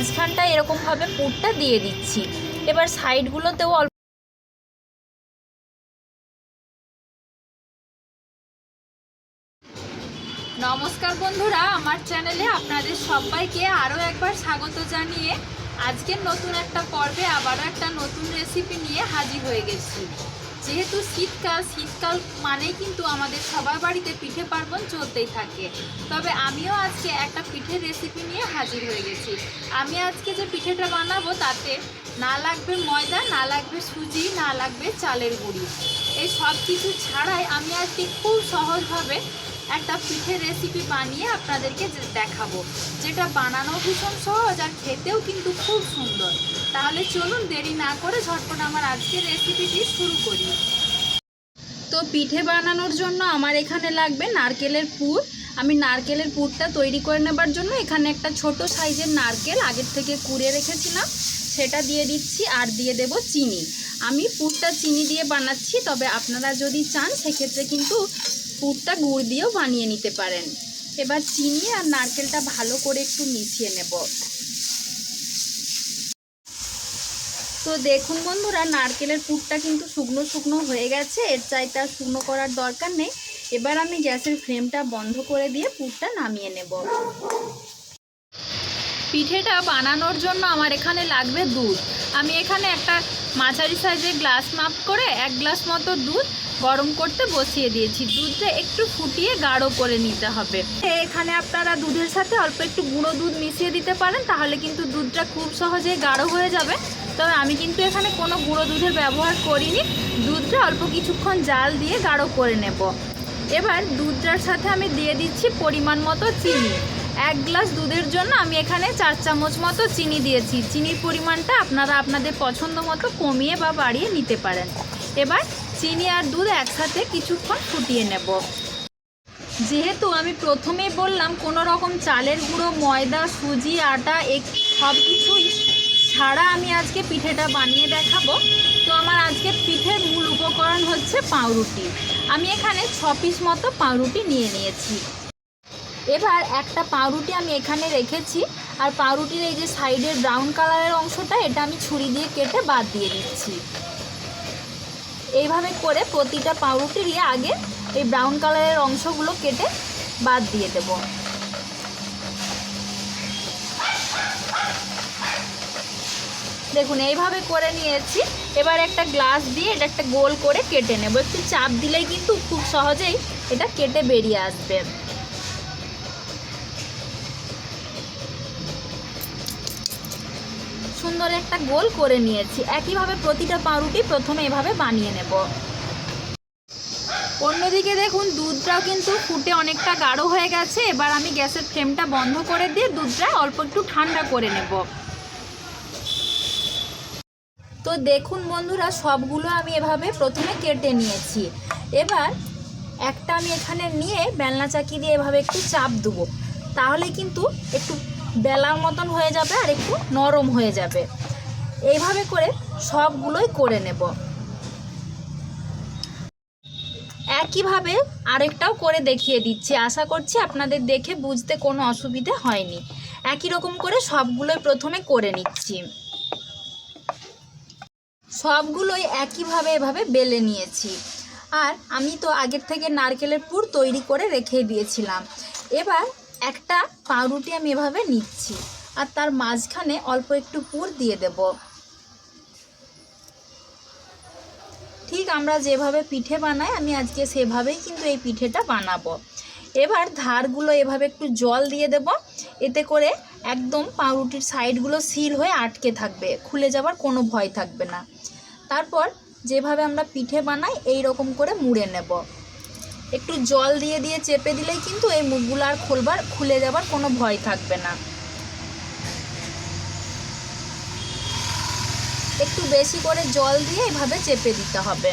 মাঝখানটা এরকমভাবে পুরটা দিয়ে দিচ্ছি। এবার সাইডগুলোতেও অল্প। নমস্কার বন্ধুরা, আমার চ্যানেলে আপনাদের সবাইকে আরও একবার স্বাগত জানিয়ে আজকের নতুন একটা পর্বে আবারও একটা নতুন রেসিপি নিয়ে হাজির হয়ে গেছি। যেহেতু শীতকাল মানেই কিন্তু আমাদের সবার বাড়িতে পিঠে পার্বণ চলতেই থাকে। তবে আমিও আজকে একটা পিঠের রেসিপি নিয়ে হাজির হয়ে গেছি। আমি আজকে যে পিঠেটা বানাবো তাতে না লাগবে ময়দা, না লাগবে সুজি, না লাগবে চালের গুঁড়ি। এই সব কিছু ছাড়াই আমি আজকে খুব সহজভাবে একটা পিঠের রেসিপি বানিয়ে আপনাদেরকে দেখাবো, যেটা বানানো ভীষণ সহজ আর খেতেও কিন্তু খুব সুন্দর। তাহলে চলুন দেরি না করে ঝটপট আমার আজকের রেসিপিটি শুরু করি। তো পিঠে বানানোর জন্য আমার এখানে লাগবে নারকেলের পুর। আমি নারকেলের পুরটা তৈরি করে নেবার জন্য এখানে একটা ছোট সাইজের নারকেল আগের থেকে কুড়িয়ে রেখেছিলাম, সেটা দিয়ে দিচ্ছি। আর দিয়ে দেব চিনি। আমি পুরটা চিনি দিয়ে বানাচ্ছি, তবে আপনারা যদি চান সেক্ষেত্রে কিন্তু পুরটা গুড় দিয়েও বানিয়ে নিতে পারেন। এবার চিনি আর নারকেলটা ভালো করে একটু মিশিয়ে নেব। তো দেখুন বন্ধুরা, নারকেলের পুরটা কিন্তু শুকনো শুকনো হয়ে গেছে, এর চাইতে আর শুকনো করার দরকার নেই। এবার আমি গ্যাসের ফ্লেমটা বন্ধ করে দিয়ে পুরটা নামিয়ে নেব। পিঠেটা বানানোর জন্য আমার এখানে লাগবে দুধ। আমি এখানে একটা মাঝারি সাইজের গ্লাস মাপ করে 1 গ্লাস মতো দুধ গরম করতে বসিয়ে দিয়েছি। দুধটা একটু ফুটিয়ে গাঢ় করে নিতে হবে। এখানে আপনারা দুধের সাথে অল্প একটু গুঁড়ো দুধ মিশিয়ে দিতে পারেন, তাহলে কিন্তু দুধটা খুব সহজেই গাঢ় হয়ে যাবে। তবে আমি কিন্তু এখানে কোনো গুঁড়ো দুধের ব্যবহার করিনি। দুধটা অল্প কিছুক্ষণ জাল দিয়ে গাঢ় করে নেব। এবার দুধটার সাথে আমি দিয়ে দিচ্ছি পরিমাণ মতো চিনি। 1 গ্লাস দুধের জন্য আমি এখানে 4 চামচ মতো চিনি দিয়েছি। চিনির পরিমাণটা আপনারা আপনাদের পছন্দ মতো কমিয়ে বা বাড়িয়ে নিতে পারেন। এবার চিনি আর দুধ একসাথে কিছুক্ষণ ফুটিয়ে নেব। যেহেতু আমি প্রথমেই বললাম কোনো রকম চালের গুঁড়ো, ময়দা, সুজি, আটা সব কিছুই ছাড়া আমি আজকে পিঠেটা বানিয়ে দেখাবো। তো আমার আজকে পিঠের মূল উপকরণ হচ্ছে পাউরুটি। আমি এখানে 6 পিস মতো পাউরুটি নিয়ে নিয়েছি। এবার একটা পাউরুটি আমি এখানে রেখেছি, আর পাউরুটির এই যে সাইডের ব্রাউন কালারের অংশটা, এটা আমি ছুরি দিয়ে কেটে বাদ দিয়ে দিচ্ছি। এইভাবে করে প্রতিটা পাউরুটিরই আগে এই ব্রাউন কালারের অংশগুলো কেটে বাদ দিয়ে দেব। দেখুন এইভাবে করে নিয়েছি। এবার একটা গ্লাস দিয়ে এটা একটা গোল করে কেটে নেব। একটু চাপ দিলেই কিন্তু খুব সহজেই এটা কেটে বেরিয়ে আসবে। সুন্দর একটা গোল করে নিয়েছি। একইভাবে প্রতিটা পাউরুটি প্রথমে এভাবে বানিয়ে নেব। অন্যদিকে দেখুন দুধটাও কিন্তু ফুটে অনেকটা গাঢ় হয়ে গেছে। এবার আমি গ্যাসের ফ্লেমটা বন্ধ করে দিয়ে দুধটা অল্প একটু ঠান্ডা করে নেব। তো দেখুন বন্ধুরা, সবগুলো আমি এভাবে প্রথমে কেটে নিয়েছি। এবার একটা আমি এখানে নিয়ে বেলনা চাকি দিয়ে এভাবে একটু চাপ দেবো, তাহলে কিন্তু একটু বেলার মতন হয়ে যাবে আর একটু নরম হয়ে যাবে। এইভাবে করে সবগুলোই করে নেব। একইভাবে আরেকটাও করে দেখিয়ে দিচ্ছি। আশা করছি আপনাদের দেখে বুঝতে কোনো অসুবিধে হয়নি। একই রকম করে সবগুলোই প্রথমে করে নিচ্ছি। সবগুলোই একইভাবে এভাবে বেলে নিয়েছি। আর আমি তো আগের থেকে নারকেলের পুর তৈরি করে রেখে দিয়েছিলাম। এবার একটা পাউরুটি আমি এভাবে নিচ্ছি, আর তার মাঝখানে অল্প একটু পুর দিয়ে দেব। ঠিক আমরা যেভাবে পিঠে বানাই আমি আজকে সেভাবেই কিন্তু এই পিঠেটা বানাবো। এবার ধারগুলো এভাবে একটু জল দিয়ে দেব, এতে করে একদম পাউরুটির সাইডগুলো সিল হয়ে আটকে থাকবে, খুলে যাবার কোনো ভয় থাকবে না। তারপর যেভাবে আমরা পিঠে বানাই এই রকম করে মুড়ে নেব। একটু জল দিয়ে দিয়ে চেপে দিলেই কিন্তু এই মুখগুলো আর খুলে যাবার কোনো ভয় থাকবে না। একটু বেশি করে জল দিয়ে এভাবে চেপে দিতে হবে।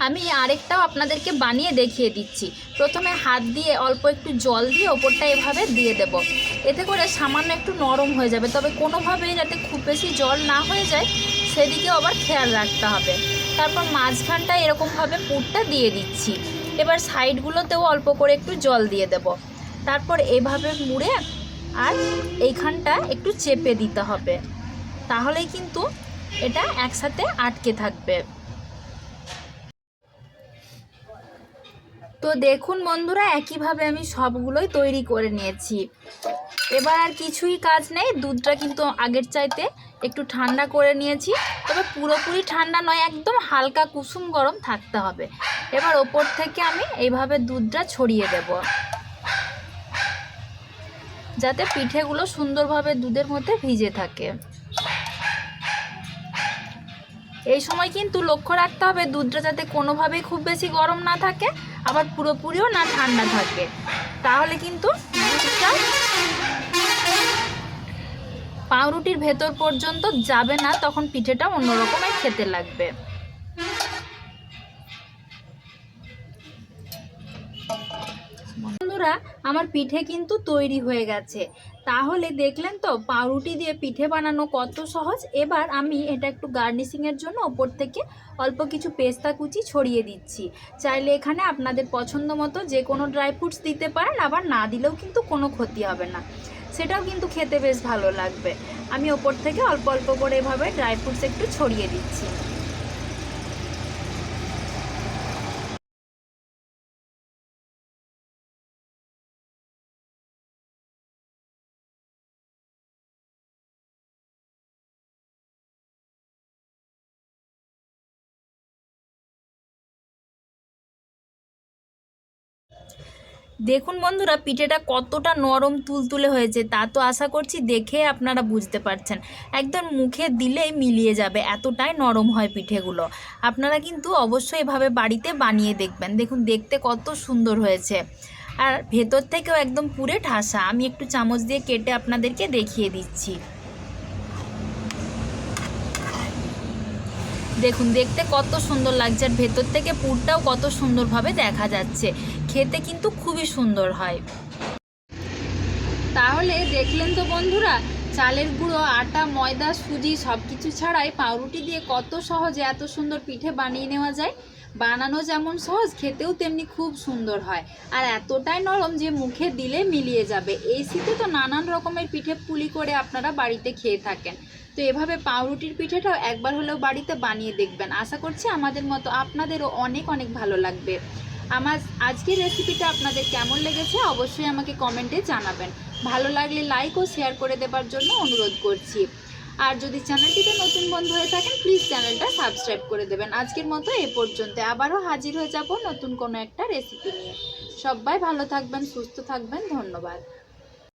আমি আরেকটাও আপনাদেরকে বানিয়ে দেখিয়ে দিচ্ছি। প্রথমে হাত দিয়ে অল্প একটু জল দিয়ে ওপরটা এভাবে দিয়ে দেব, এতে করে সামান্য একটু নরম হয়ে যাবে। তবে কোনোভাবেই যাতে খুব বেশি জল না হয়ে যায় সেদিকেও আবার খেয়াল রাখতে হবে। তারপর মাঝখানটা এরকমভাবে পুরটা দিয়ে দিচ্ছি। এবার সাইডগুলোতেও অল্প করে একটু জল দিয়ে দেব। তারপর এভাবে মুড়ে আর এইখানটা একটু চেপে দিতে হবে, তাহলেই কিন্তু এটা একসাথে আটকে থাকবে। তো দেখুন বন্ধুরা, একইভাবে আমি সবগুলোই তৈরি করে নিয়েছি। এবার আর কিছুই কাজ নেই, দুধটা কিন্তু আগের চাইতে একটু ঠান্ডা করে নিয়েছি, তবে পুরোপুরি ঠান্ডা নয়, একদম হালকা কুসুম গরম থাকতে হবে। এবার ওপর থেকে আমি এইভাবে দুধটা ছড়িয়ে দেব, যাতে পিঠেগুলো সুন্দরভাবে দুধের মধ্যে ভিজে থাকে। এই সময় কিন্তু লক্ষ্য রাখতে হবে দুধটা যাতে কোনোভাবেই খুব বেশি গরম না থাকে, আবার পুরোপুরিও না ঠান্ডা থাকে, তাহলে কিন্তু দুধটা পাউরুটির ভেতর পর্যন্ত যাবে না, তখন পিঠেটা অন্যরকমের খেতে লাগবে। বন্ধুরা, আমার পিঠে কিন্তু তৈরি হয়ে গেছে। তাহলে দেখলেন তো পাউরুটি দিয়ে পিঠে বানানো কত সহজ। এবার আমি এটা একটু গার্নিশিংয়ের জন্য ওপর থেকে অল্প কিছু পেস্তা কুচি ছড়িয়ে দিচ্ছি। চাইলে এখানে আপনাদের পছন্দ মতো যে কোনো ড্রাই ফ্রুটস দিতে পারেন, আবার না দিলেও কিন্তু কোনো ক্ষতি হবে না, সেটাও কিন্তু খেতে বেশ ভালো লাগবে। আমি ওপর থেকে অল্প অল্প করে এভাবে ড্রাই ফ্রুটস একটু ছড়িয়ে দিচ্ছি। দেখুন বন্ধুরা, পিঠেটা কতটা নরম তুলতুলে হয়েছে, তা তো আশা করছি দেখে আপনারা বুঝতে পারছেন। একদম মুখে দিলেই মিলিয়ে যাবে, এতটাই নরম হয় পিঠেগুলো। আপনারা কিন্তু অবশ্যই এভাবে বাড়িতে বানিয়ে দেখবেন। দেখুন দেখতে কত সুন্দর হয়েছে, আর ভেতর থেকেও একদম পুরে ঠাসা। আমি একটু চামচ দিয়ে কেটে আপনাদেরকে দেখিয়ে দিচ্ছি। দেখুন দেখতে কত সুন্দর লাগছে, আর ভেতর থেকে পুরটাও কত সুন্দরভাবে দেখা যাচ্ছে। খেতে কিন্তু খুবই সুন্দর হয়। তাহলে দেখলেন তো বন্ধুরা, চালের গুঁড়ো, আটা, ময়দা, সুজি সব কিছু ছাড়াই পাউরুটি দিয়ে কত সহজে এত সুন্দর পিঠে বানিয়ে নেওয়া যায়। বানানো যেমন সহজ, খেতেও তেমনি খুব সুন্দর হয়, আর এতটাই নরম যে মুখে দিলে মিলিয়ে যাবে। এই শীতে তো নানান রকমের পিঠে পুলি করে আপনারা বাড়িতে খেয়ে থাকেন, তো এভাবে পাউরুটির পিঠেটাও একবার হলেও বাড়িতে বানিয়ে দেখবেন। আশা করছি আমাদের মতো আপনাদেরও অনেক অনেক ভালো লাগবে। আমার আজকের রেসিপিটা আপনাদের কেমন লেগেছে অবশ্যই আমাকে কমেন্টে জানাবেন। ভালো লাগলে লাইক ও শেয়ার করে দেবার জন্য অনুরোধ করছি। আর যদি চ্যানেলটিতে নতুন বন্ধু হয়ে থাকেন, প্লিজ চ্যানেলটা সাবস্ক্রাইব করে দেবেন। আজকের মতো এ পর্যন্ত, আবারও হাজির হয়ে যাব নতুন কোনো একটা রেসিপি নিয়ে। সবাই ভালো থাকবেন, সুস্থ থাকবেন, ধন্যবাদ।